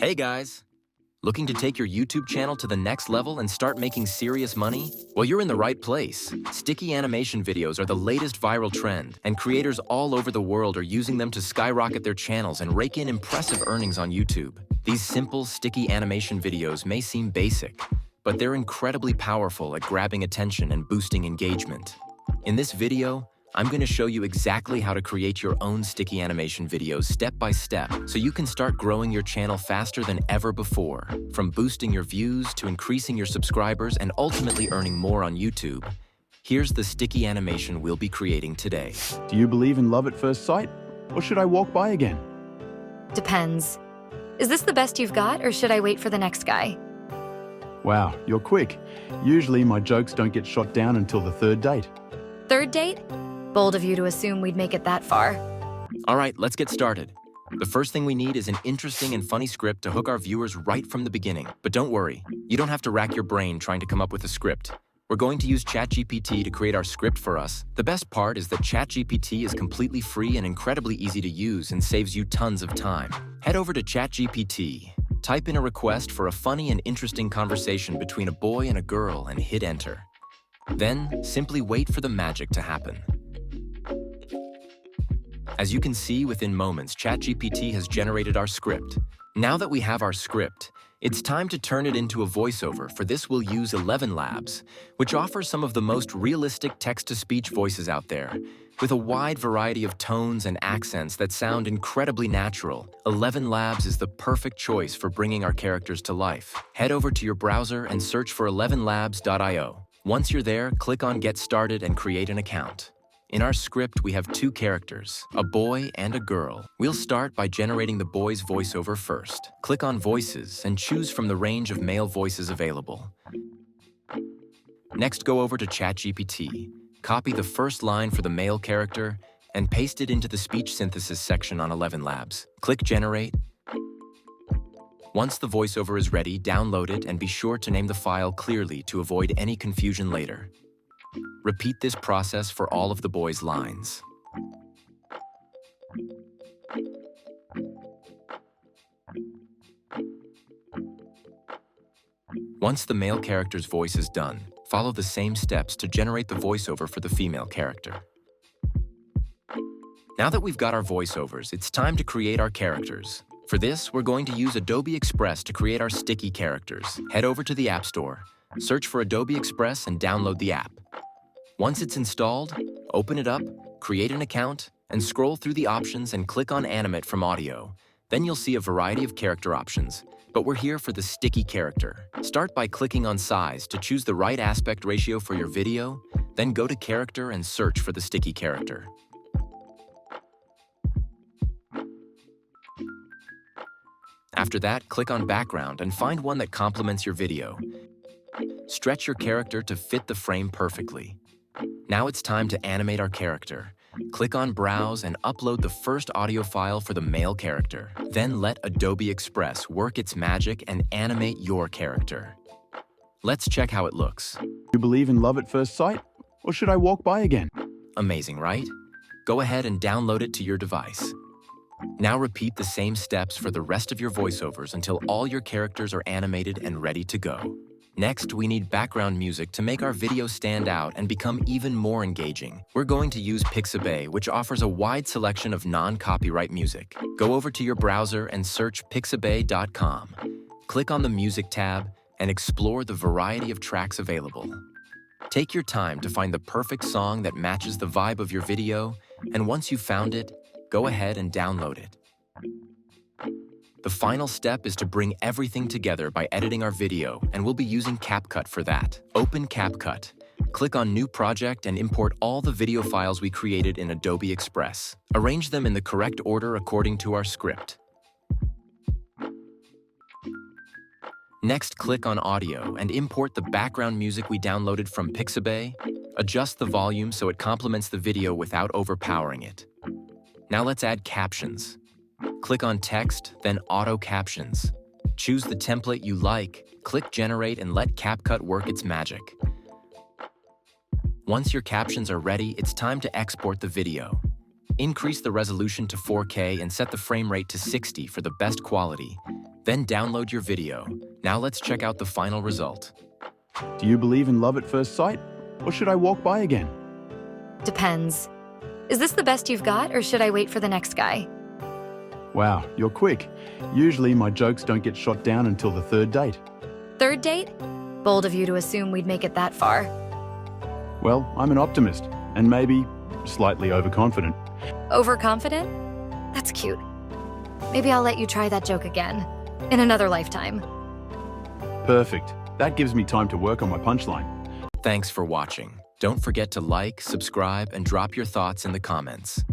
Hey guys! Looking to take your YouTube channel to the next level and start making serious money? Well, you're in the right place. Sticky animation videos are the latest viral trend, and creators all over the world are using them to skyrocket their channels and rake in impressive earnings on YouTube. These simple, sticky animation videos may seem basic, but they're incredibly powerful at grabbing attention and boosting engagement. In this video, I'm going to show you exactly how to create your own sticky animation videos step by step so you can start growing your channel faster than ever before. From boosting your views to increasing your subscribers and ultimately earning more on YouTube, here's the sticky animation we'll be creating today. Do you believe in love at first sight, or should I walk by again? Depends. Is this the best you've got, or should I wait for the next guy? Wow, you're quick. Usually my jokes don't get shot down until the third date. Third date? Bold of you to assume we'd make it that far. All right, let's get started. The first thing we need is an interesting and funny script to hook our viewers right from the beginning. But don't worry, you don't have to rack your brain trying to come up with a script. We're going to use ChatGPT to create our script for us. The best part is that ChatGPT is completely free and incredibly easy to use and saves you tons of time. Head over to ChatGPT, type in a request for a funny and interesting conversation between a boy and a girl and hit enter. Then, simply wait for the magic to happen. As you can see, within moments, ChatGPT has generated our script. Now that we have our script, it's time to turn it into a voiceover. For this, we'll use 11 Labs, which offers some of the most realistic text-to-speech voices out there. With a wide variety of tones and accents that sound incredibly natural, 11 Labs is the perfect choice for bringing our characters to life. Head over to your browser and search for 11labs.io. Once you're there, click on Get Started and create an account. In our script, we have two characters, a boy and a girl. We'll start by generating the boy's voiceover first. Click on Voices and choose from the range of male voices available. Next, go over to ChatGPT, copy the first line for the male character, and paste it into the speech synthesis section on 11 Labs. Click Generate. Once the voiceover is ready, download it and be sure to name the file clearly to avoid any confusion later. Repeat this process for all of the boy's lines. Once the male character's voice is done, follow the same steps to generate the voiceover for the female character. Now that we've got our voiceovers, it's time to create our characters. For this, we're going to use Adobe Express to create our sticky characters. Head over to the App Store, search for Adobe Express and download the app. Once it's installed, open it up, create an account, and scroll through the options and click on Animate from Audio. Then you'll see a variety of character options, but we're here for the sticky character. Start by clicking on Size to choose the right aspect ratio for your video, then go to Character and search for the sticky character. After that, click on Background and find one that complements your video. Stretch your character to fit the frame perfectly. Now it's time to animate our character. Click on Browse and upload the first audio file for the male character. Then let Adobe Express work its magic and animate your character. Let's check how it looks. Do you believe in love at first sight, or should I walk by again? Amazing, right? Go ahead and download it to your device. Now repeat the same steps for the rest of your voiceovers until all your characters are animated and ready to go. Next, we need background music to make our video stand out and become even more engaging. We're going to use Pixabay, which offers a wide selection of non-copyright music. Go over to your browser and search pixabay.com. Click on the Music tab and explore the variety of tracks available. Take your time to find the perfect song that matches the vibe of your video, and once you've found it, go ahead and download it. The final step is to bring everything together by editing our video, and we'll be using CapCut for that. Open CapCut, click on New Project and import all the video files we created in Adobe Express. Arrange them in the correct order according to our script. Next, click on Audio and import the background music we downloaded from Pixabay. Adjust the volume so it complements the video without overpowering it. Now let's add captions. Click on Text, then Auto Captions. Choose the template you like, click Generate, and let CapCut work its magic. Once your captions are ready, it's time to export the video. Increase the resolution to 4K and set the frame rate to 60 for the best quality. Then download your video. Now let's check out the final result. Do you believe in love at first sight? Or should I walk by again? Depends. Is this the best you've got, or should I wait for the next guy? Wow, you're quick. Usually my jokes don't get shot down until the third date. Third date? Bold of you to assume we'd make it that far. Well, I'm an optimist, and maybe slightly overconfident. Overconfident? That's cute. Maybe I'll let you try that joke again. In another lifetime. Perfect. That gives me time to work on my punchline. Thanks for watching. Don't forget to like, subscribe, and drop your thoughts in the comments.